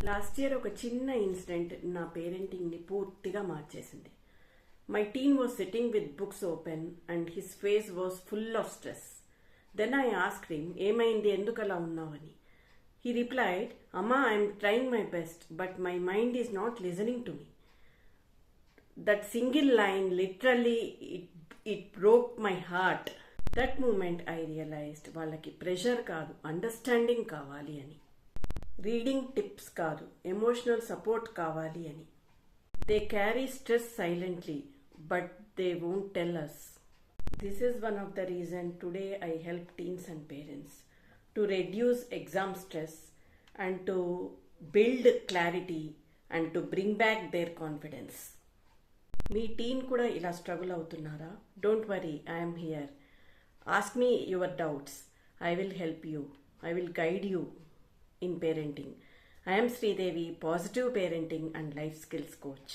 Last year ఒక చిన్న incident నా పేరెంటింగ్ని పూర్తిగా మార్చేసింది. My teen was sitting with books open and his face was full of stress. Then I asked him, ఏమైంది, ఎందుకు అలా ఉన్నావని. He replied, Amma, I am trying my best, but my mind is not listening to me. That single line literally it broke my heart. That moment I realized వాళ్ళకి pressure కాదు, understanding కావాలి అని. Reading tips కాదు, emotional support కావాలి అని. They carry stress silently, but they won't tell us. This is one of the reasons today I help teens and parents to reduce exam stress and to build clarity and to bring back their confidence. మీ టీన్ కూడా ఇలా struggle అవుతున్నారా? Don't worry, I'm here. Ask me your doubts. I will help you. I will guide you in parenting. I'm Sridevi, positive parenting and life skills coach.